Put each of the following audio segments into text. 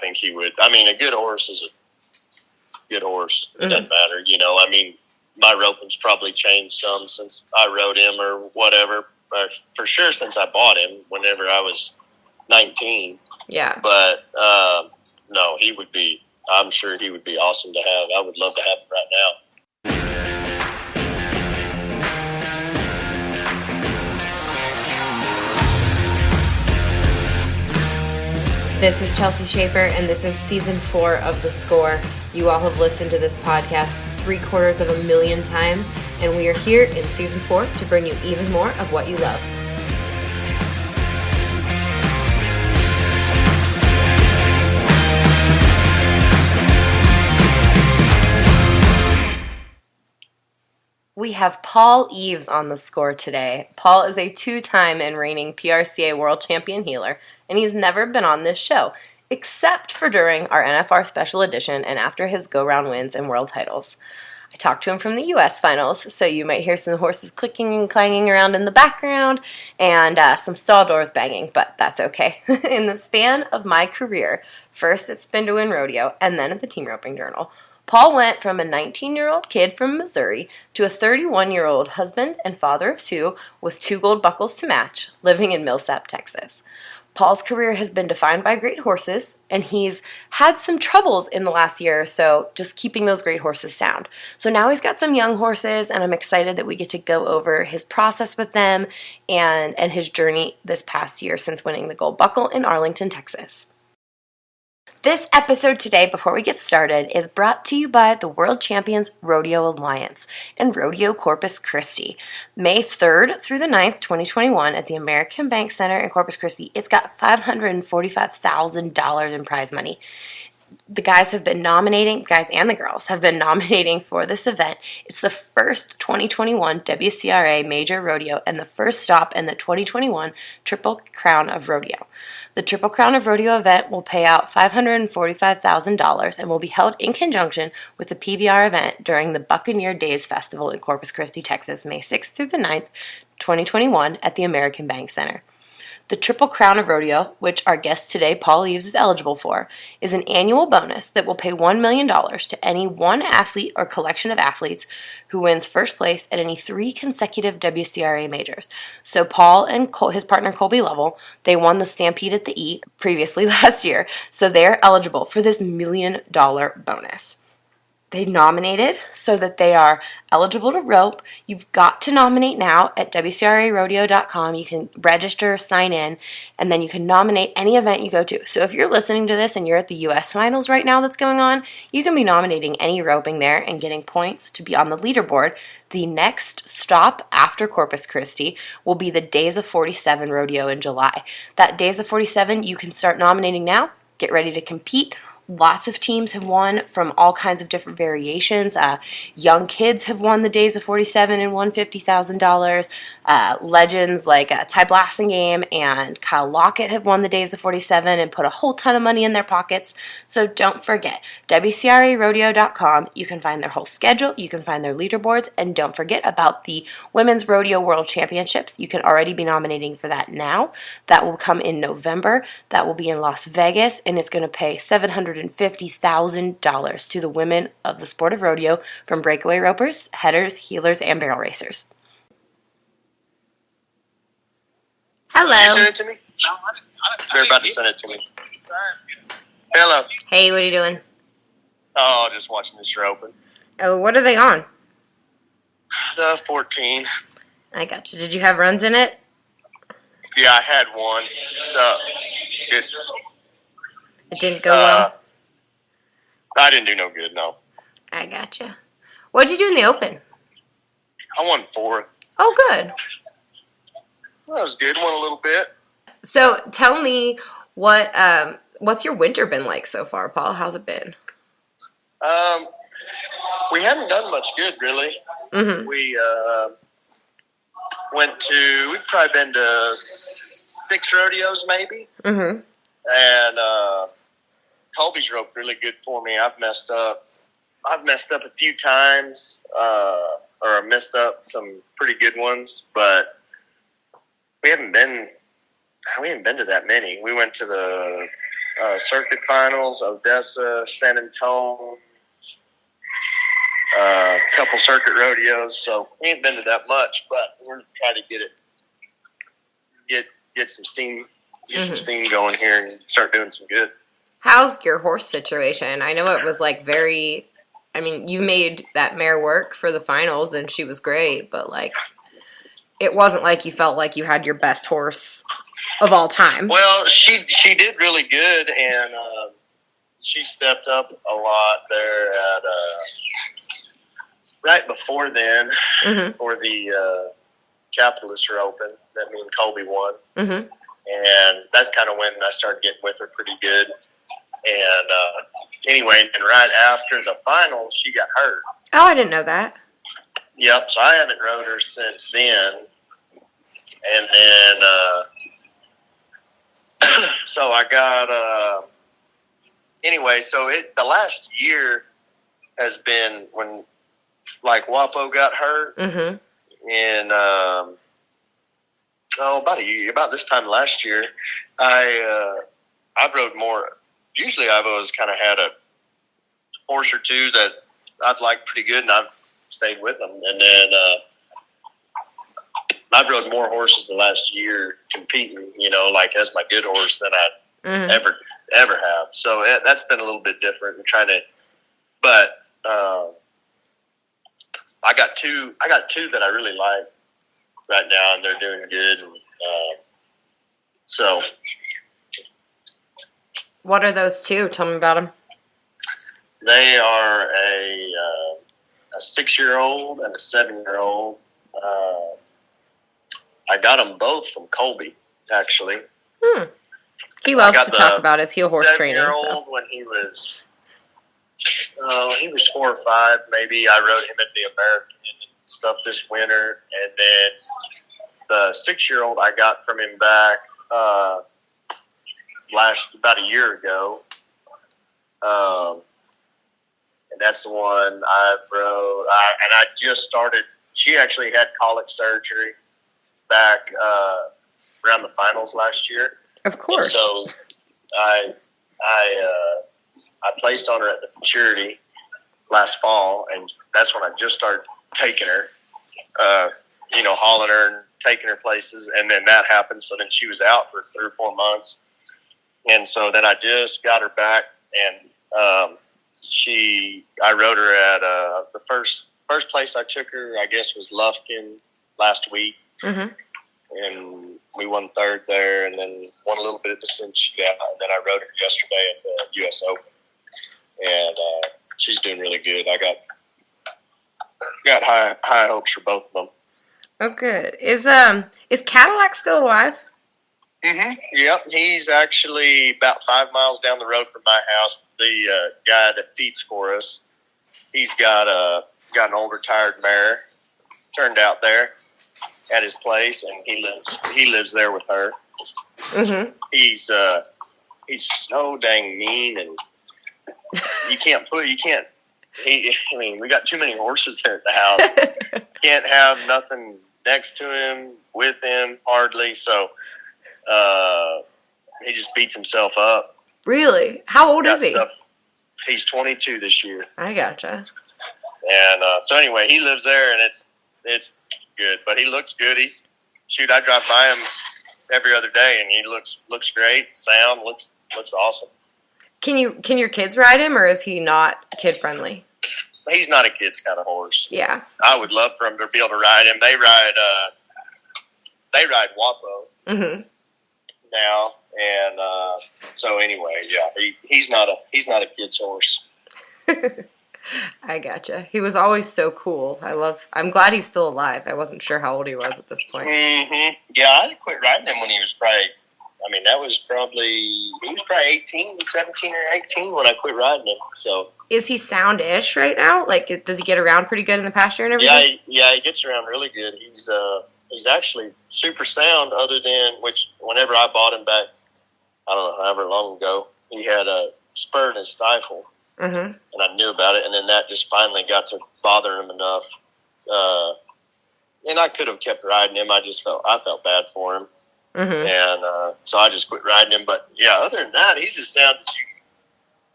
think he would. I mean, a good horse is a good horse. It doesn't matter, I mean, my roping's probably changed some since I rode him or whatever, but for sure since I bought him whenever I was 19. Yeah. But, no, he would be, I'm sure he would be awesome to have. I would love to have him right now. This is Chelsea Schaefer, and this is Season 4 of The Score. You all have listened to this podcast 750,000 times, and we are here in Season 4 to bring you even more of what you love. We have Paul Eaves on The Score today. Paul is a 2-time and reigning PRCA World Champion Heeler, and he's never been on this show, except for during our NFR Special Edition and after his go-round wins and world titles. I talked to him from the U.S. finals, so you might hear some horses clicking and clanging around in the background and some stall doors banging, but that's okay. In the span of my career, first at Spin to Win Rodeo and then at the Team Roping Journal, Paul went from a 19-year-old kid from Missouri to a 31-year-old husband and father of 2 with 2 gold buckles to match, living in Millsap, Texas. Paul's career has been defined by great horses, and he's had some troubles in the last year or so just keeping those great horses sound. So now he's got some young horses, and I'm excited that we get to go over his process with them and his journey this past year since winning the gold buckle in Arlington, Texas. This episode today, before we get started, is brought to you by the World Champions Rodeo Alliance and Rodeo Corpus Christi. May 3rd through the 9th, 2021 at the American Bank Center in Corpus Christi. It's got $545,000 in prize money. The guys and the girls have been nominating for this event. It's the first 2021 WCRA major rodeo and the first stop in the 2021 Triple Crown of Rodeo. The Triple Crown of Rodeo event will pay out $545,000 and will be held in conjunction with the PBR event during the Buccaneer Days Festival in Corpus Christi, Texas, May 6th through the 9th, 2021 at the American Bank Center. The Triple Crown of Rodeo, which our guest today, Paul Eaves, is eligible for, is an annual bonus that will pay $1 million to any one athlete or collection of athletes who wins first place at any 3 consecutive WCRA majors. So Paul and his partner Colby Lovell, they won the Stampede at the E previously last year, so they're eligible for this $1 million bonus. They nominated so that they are eligible to rope. You've got to nominate now at WCRArodeo.com. You can register, sign in, and then you can nominate any event you go to. So if you're listening to this and you're at the U.S. finals right now that's going on, you can be nominating any roping there and getting points to be on the leaderboard. The next stop after Corpus Christi will be the Days of 47 rodeo in July. That Days of 47, you can start nominating now. Get ready to compete. Lots of teams have won from all kinds of different variations. Young kids have won the Days of 47 and won $50,000. Legends like Ty Blassingame and Kyle Lockett have won the Days of 47 and put a whole ton of money in their pockets. So don't forget, WCRArodeo.com. You can find their whole schedule. You can find their leaderboards. And don't forget about the Women's Rodeo World Championships. You can already be nominating for that now. That will come in November. That will be in Las Vegas, and it's going to pay $750,000 to the women of the sport of rodeo from breakaway ropers, headers, heelers, and barrel racers. Hello. Did you send it to me? No, they're about to send it to me. Hello. Hey, what are you doing? Oh, just watching this roping. Oh, what are they on? The 14. I got you. Did you have runs in it? Yeah, I had one. It didn't go well? I didn't do no good, no. I gotcha. What did you do in the Open? I won 4th. Oh, good. Well, that was good. Won a little bit. So tell me what's your winter been like so far, Paul? How's it been? We haven't done much good, really. Mm-hmm. We've probably been to 6 rodeos, maybe. Mm-hmm. And Colby's roped really good for me. I've messed up a few times, or I messed up some pretty good ones, but we haven't been to that many. We went to the circuit finals, Odessa, San Antonio, a couple circuit rodeos. So we ain't been to that much, but we're trying to get some steam, some steam going here and start doing some good. How's your horse situation? I know it was like very. I mean, you made that mare work for the finals, and she was great, but, like, it wasn't like you felt like you had your best horse of all time. Well, she did really good, and she stepped up a lot there at right before then for the Capitalist Open that me and Colby won. And that's kind of when I started getting with her pretty good. And anyway, and right after the finals, she got hurt. Oh, I didn't know that. Yep, so I haven't rode her since then. And then, so I got, anyway, so the last year has been when, like, Wapo got hurt. And, about this time last year, I rode more. Usually I've always kind of had a horse or two that I've liked pretty good, and I've stayed with them. And then I've rode more horses the last year competing, like as my good horse than I ever have. So that's been a little bit different. I'm trying to, but I got two that I really like right now, and they're doing good. And, so. What are those two? Tell me about them. They are a 6-year-old and a 7-year-old. I got them both from Colby, actually. He loves to talk about his heel horse training. 7-year-old when he was 4 or 5, maybe. I rode him at the American and stuff this winter, and then the 6-year-old I got from him back about a year ago. And that's the one I rode. And I just started. She actually had colic surgery back around the finals last year. Of course. And so I placed on her at the maturity last fall, and that's when I just started taking her, hauling her and taking her places. And then that happened. So then she was out for 3 or 4 months. And so then I just got her back, and I rode her at the first place I took her, I guess, was Lufkin last week. And we won 3rd there, and then won a little bit at the Cincy. And then I rode her yesterday at the U.S. Open. And she's doing really good. I got high hopes for both of them. Oh, good. Is Cadillac still alive? Yep, he's actually about 5 miles down the road from my house. The guy that feeds for us, he's got an old retired mare turned out there at his place, and he lives there with her. He's so dang mean, and we got too many horses there at the house. Can't have nothing next to him, with him, hardly. So he just beats himself up. Really? How old is he? He's 22 this year. I gotcha. And so anyway, he lives there, and it's good. But he looks good. I drive by him every other day, and he looks great. Sound looks awesome. Can your kids ride him, or is he not kid friendly? He's not a kid's kind of horse. Yeah. I would love for him to be able to ride him. They ride Wapo now, and so anyway, yeah, he's not a kid's horse. I gotcha. He was always so cool. I'm glad he's still alive. I wasn't sure how old he was at this point. Yeah, I quit riding him when he was he was probably 17 or 18 when I quit riding him. So is he sound-ish right now? Like, does he get around pretty good in the pasture and everything? Yeah, he gets around really good. He's actually super sound, other than whenever I bought him back, I don't know, however long ago, he had a spur in his stifle. And I knew about it, and then that just finally got to bother him enough. And I could have kept riding him. I felt bad for him. And so I just quit riding him. But, yeah, other than that, he's just sound that you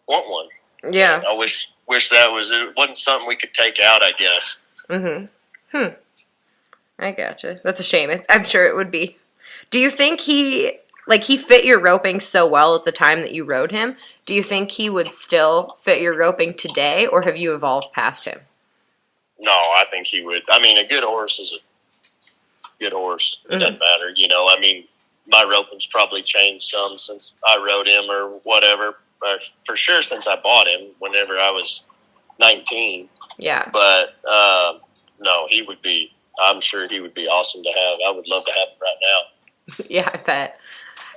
want one. Yeah. And I wish that it wasn't something we could take out, I guess. I gotcha. That's a shame. I'm sure it would be. Do you think he fit your roping so well at the time that you rode him? Do you think he would still fit your roping today, or have you evolved past him? No, I think he would. I mean, a good horse is a good horse. It doesn't matter, I mean, my roping's probably changed some since I rode him or whatever. But for sure since I bought him whenever I was 19. Yeah. But, no, I'm sure he would be awesome to have. I would love to have him right now. Yeah, I bet.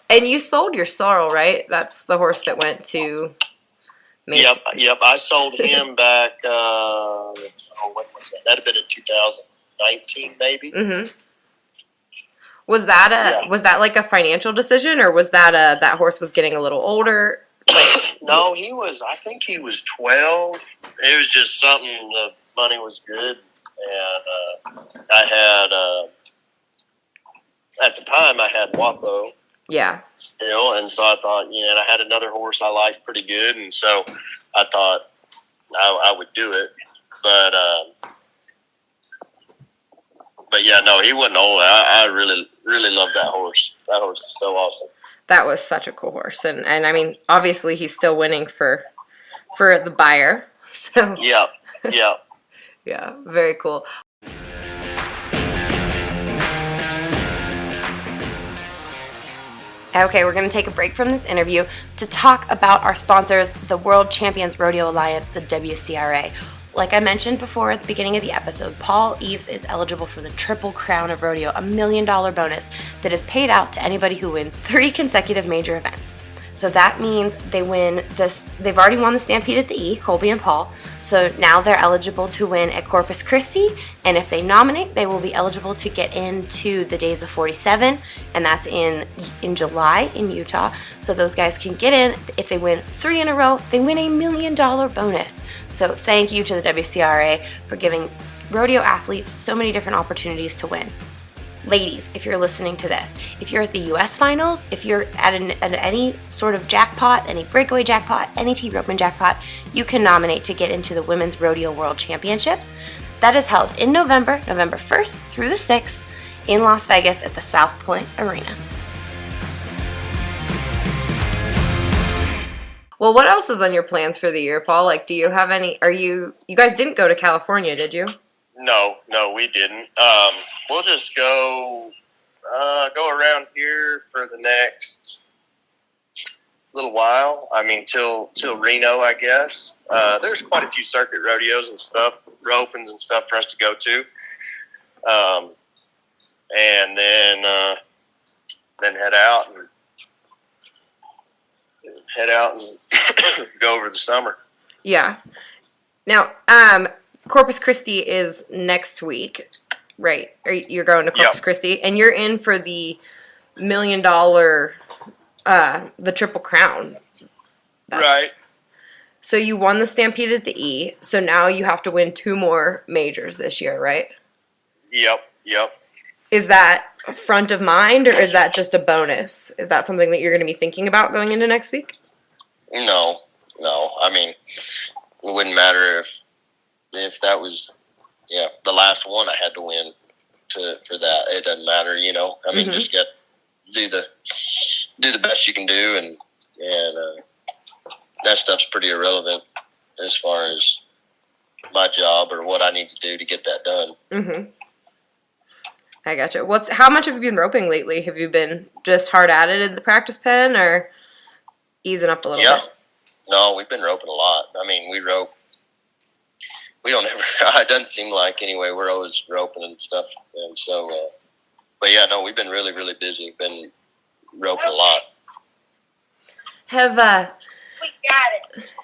And you sold your Sorrel, right? That's the horse that went to Mason. Yep. I sold him back, when was that? That'd have been in 2019, maybe. Was that like a financial decision, or was that that horse was getting a little older? No, I think he was 12. It was just something, the money was good. And I had, at the time, I had Wapo. Yeah. Still, and so I thought, and I had another horse I liked pretty good, and so I thought I would do it. But yeah, no, he wasn't old. I really, really loved that horse. That horse is so awesome. That was such a cool horse, and I mean, obviously he's still winning for the buyer. So yeah. Yeah, very cool. Okay, we're going to take a break from this interview to talk about our sponsors, the World Champions Rodeo Alliance, the WCRA. Like I mentioned before at the beginning of the episode, Paul Eaves is eligible for the Triple Crown of Rodeo, $1 million bonus that is paid out to anybody who wins 3 consecutive major events. So that means they've already won the Stampede at the E, Colby and Paul. So now they're eligible to win at Corpus Christi, and if they nominate, they will be eligible to get into the Days of 47, and that's in July in Utah. So those guys can get in. If they win 3 in a row, they win $1 million bonus. So thank you to the WCRA for giving rodeo athletes so many different opportunities to win. Ladies, if you're listening to this, if you're at the U.S. finals, if you're at any sort of jackpot, any breakaway jackpot, any T-Roping jackpot, you can nominate to get into the Women's Rodeo World Championships. That is held in November 1st through the 6th in Las Vegas at the South Point Arena. Well, what else is on your plans for the year, Paul? Like, do you have any, you guys didn't go to California, did you? No, we didn't. We'll just go around here for the next little while. I mean, till Reno, I guess. There's quite a few circuit rodeos and stuff, ropings and stuff for us to go to. And then head out and go over the summer. Yeah. Now, Corpus Christi is next week, right? You're going to Corpus Christi, and you're in for the $1 million, the Triple Crown. Right. So you won the Stampede at the E, so now you have to win 2 more majors this year, right? Yep. Is that front of mind, or is that just a bonus? Is that something that you're going to be thinking about going into next week? No. I mean, it wouldn't matter if that was, the last one I had to win for that. It doesn't matter, I mean, just do the best you can do, and that stuff's pretty irrelevant as far as my job or what I need to do to get that done. Mm-hmm. I gotcha. How much have you been roping lately? Have you been just hard at it in the practice pen, or easing up a little bit? No, we've been roping a lot. I mean, we rope. We don't ever. It doesn't seem like anyway. We're always roping and stuff, and so. But yeah, no, we've been really, really busy. Been roping a lot. We got it.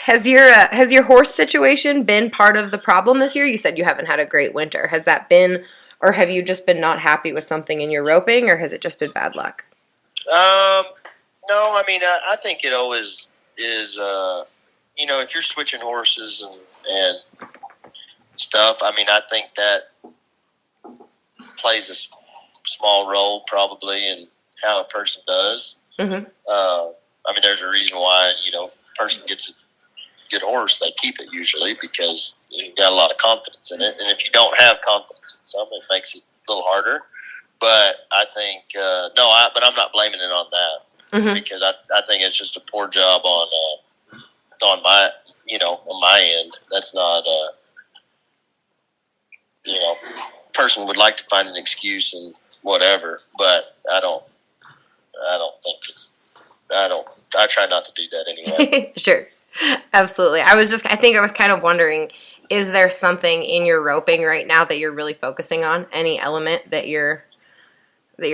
Has your horse situation been part of the problem this year? You said you haven't had a great winter. Has that been, or have you just been not happy with something in your roping, or has it just been bad luck? No, I mean, I think it always is. If you're switching horses and stuff, I mean, I think that plays a small role probably in how a person does. Mm-hmm. I mean, there's a reason why, a person gets a good horse, they keep it usually because you've got a lot of confidence in it. And if you don't have confidence in something, it makes it a little harder. But I think, but I'm not blaming it on that because I think it's just a poor job on my, on my end. That's not, person would like to find an excuse and whatever, but I try not to do that anyway. Sure. Absolutely. I was kind of wondering, is there something in your roping right now that you're really focusing on? Any element that you're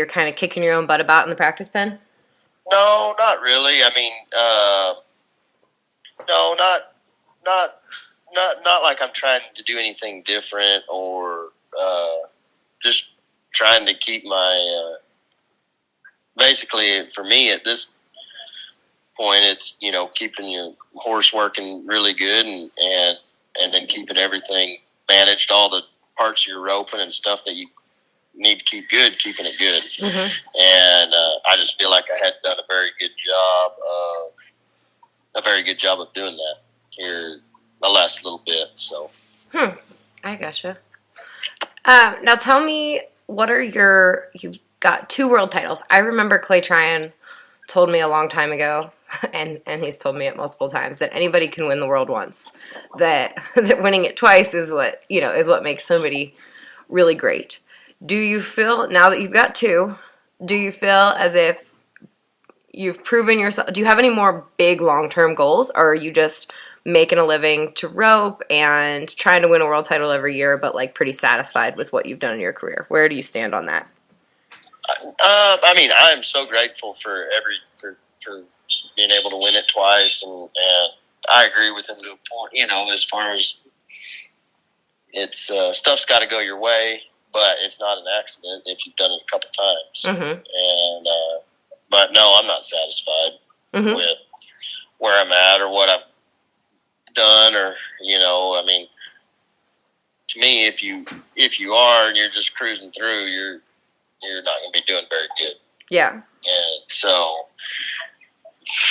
kind of kicking your own butt about in the practice pen? No, not really. I mean, no, not like I'm trying to do anything different or just trying to keep my basically for me at this point it's keeping your horse working really good and then keeping everything managed, all the parts of your roping and stuff that you need to keep good, keeping it good. And I just feel like I had done a very good job of doing that here the last little bit. So I gotcha. Now tell me, you've got 2 world titles. I remember Clay Tryon told me a long time ago, and he's told me it multiple times, that anybody can win the world once. That winning it twice is what makes somebody really great. Do you feel, now that you've got 2, do you feel as if you've proven yourself? Do you have any more big long-term goals, or are you just making a living to rope and trying to win a world title every year, but pretty satisfied with what you've done in your career? Where do you stand on that? I mean, I'm so grateful for being able to win it twice, and I agree with him to a point. As far as it's stuff's got to go your way, but it's not an accident if you've done it a couple times. And but no, I'm not satisfied with where I'm at or what I've done, or I mean, to me, if you are and you're just cruising through, you're not going to be doing very good. Yeah. And so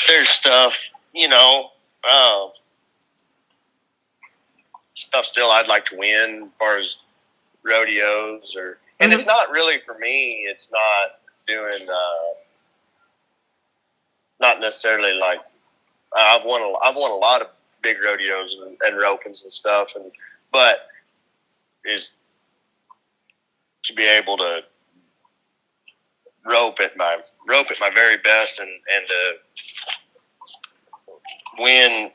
there's stuff, stuff still I'd like to win as far as rodeos and it's not really for me. It's not doing, not necessarily like I've won a lot of big rodeos and ropings and stuff, but is to be able to rope at my very best and to win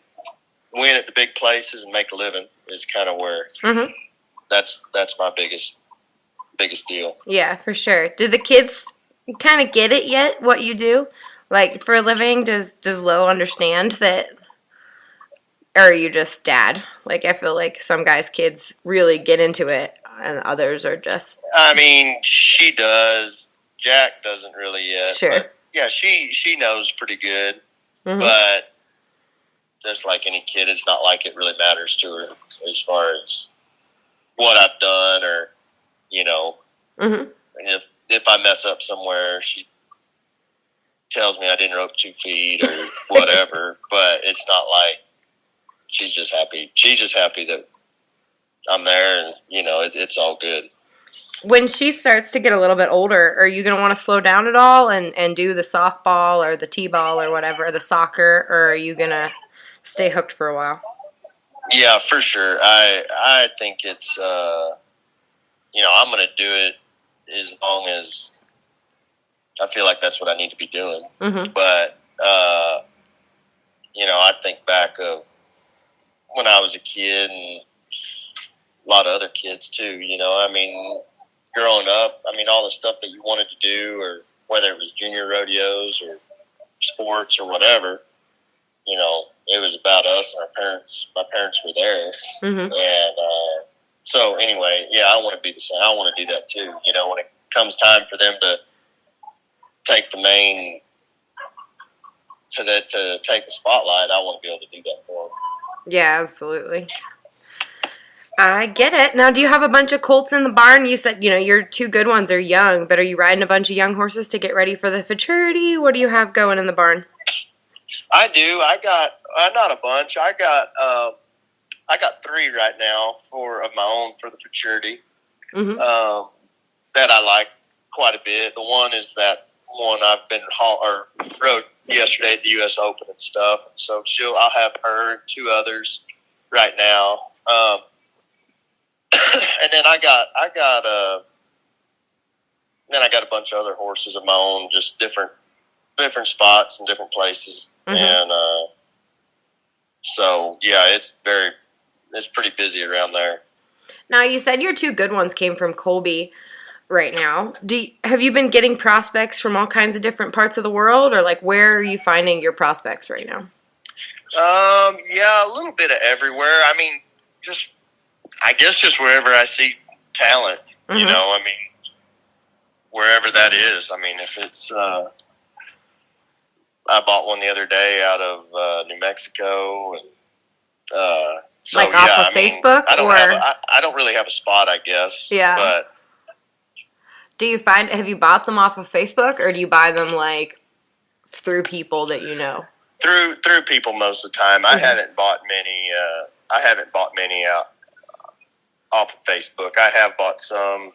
at the big places and make a living is kind of where that's my biggest deal. Yeah, for sure. Do the kids kind of get it yet, what you do? Like, for a living, does Lo understand that, or are you just dad? Like, I feel like some guys' kids really get into it, and others are just... I mean, she does. Jack doesn't really yet. Sure. But yeah, she knows pretty good, but just like any kid, it's not like it really matters to her as far as what I've done or, and if I mess up somewhere, she tells me I didn't rope 2 feet or whatever, but it's not like she's just happy. She's just happy that I'm there and, it's all good. When she starts to get a little bit older, are you going to want to slow down at all and do the softball or the t-ball or whatever, the soccer, or are you going to stay hooked for a while? Yeah, for sure. I think it's, I'm going to do it as long as I feel like that's what I need to be doing. But, I think back of when I was a kid and a lot of other kids too, I mean, growing up, I mean, all the stuff that you wanted to do, or whether it was junior rodeos or sports or whatever, it was about us and our parents. My parents were there. And so anyway, yeah, I want to be the same. I want to do that too. When it comes time for them to take the main, to take the spotlight, I want to be able to do that for them. Yeah, absolutely. I get it. Now, do you have a bunch of colts in the barn? You said, your 2 good ones are young, but are you riding a bunch of young horses to get ready for the futurity? What do you have going in the barn? I do. I got not a bunch. I got 3 right now of my own for the futurity that I like quite a bit. The one is that one I've been rode yesterday at the U.S. Open and stuff. So I'll have her and 2 others right now. And then I got a bunch of other horses of my own, just different spots and different places. And so yeah, it's pretty busy around there. Now, you said your 2 good ones came from Colby right now. Have you been getting prospects from all kinds of different parts of the world, or like where are you finding your prospects right now? Yeah, a little bit of everywhere. I mean, I guess just wherever I see talent, wherever that is. I mean, if it's, I bought one the other day out of New Mexico, and so, like off of Facebook, I don't really have a spot, I guess. Yeah. But have you bought them off of Facebook, or do you buy them like through people that you know? Through people most of the time. I haven't bought many out off of Facebook. I have bought some,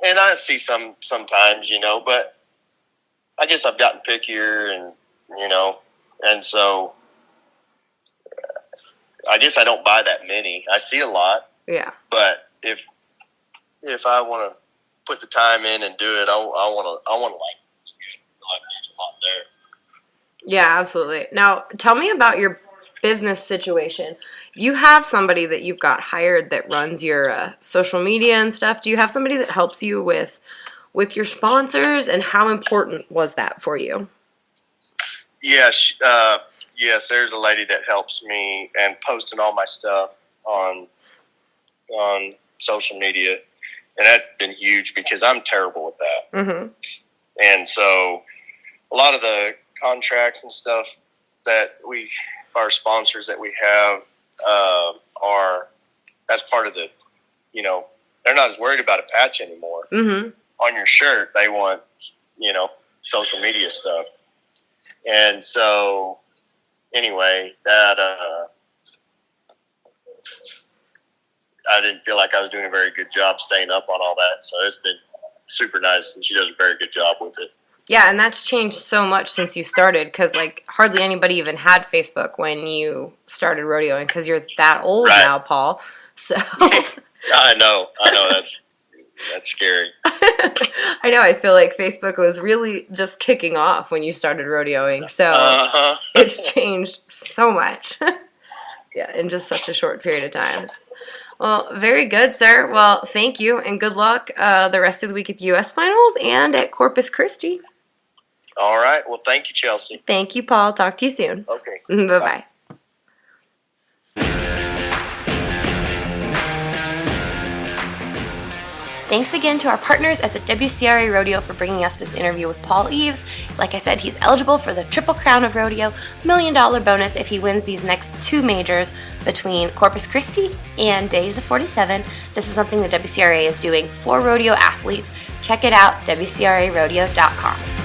and I see some sometimes, but I guess I've gotten pickier, and so I guess I don't buy that many. I see a lot. Yeah. But if I want to put the time in and do it, I want to like there's a lot there. Yeah, absolutely. Now, tell me about your business situation. You have somebody that you've got hired that runs your social media and stuff. Do you have somebody that helps you with your sponsors, and how important was that for you? Yes, there's a lady that helps me and posting all my stuff on social media, and that's been huge because I'm terrible with that. And so a lot of the contracts and stuff that our sponsors that we have that's part of the, they're not as worried about a patch anymore. On your shirt, they want, social media stuff. And so anyway, that I didn't feel like I was doing a very good job staying up on all that. So it's been super nice, and she does a very good job with it. Yeah, and that's changed so much since you started, because like hardly anybody even had Facebook when you started rodeoing, because you're that old now, Paul. So I know that's scary. I know. I feel like Facebook was really just kicking off when you started rodeoing, so it's changed so much. Yeah, in just such a short period of time. Well, very good, sir. Well, thank you, and good luck the rest of the week at the U.S. Finals and at Corpus Christi. All right. Well, thank you, Chelsea. Thank you, Paul. Talk to you soon. Okay. Bye-bye. Thanks again to our partners at the WCRA Rodeo for bringing us this interview with Paul Eaves. Like I said, he's eligible for the Triple Crown of Rodeo, $1 million bonus if he wins these next 2 majors between Corpus Christi and Days of 47. This is something the WCRA is doing for rodeo athletes. Check it out, WCRArodeo.com.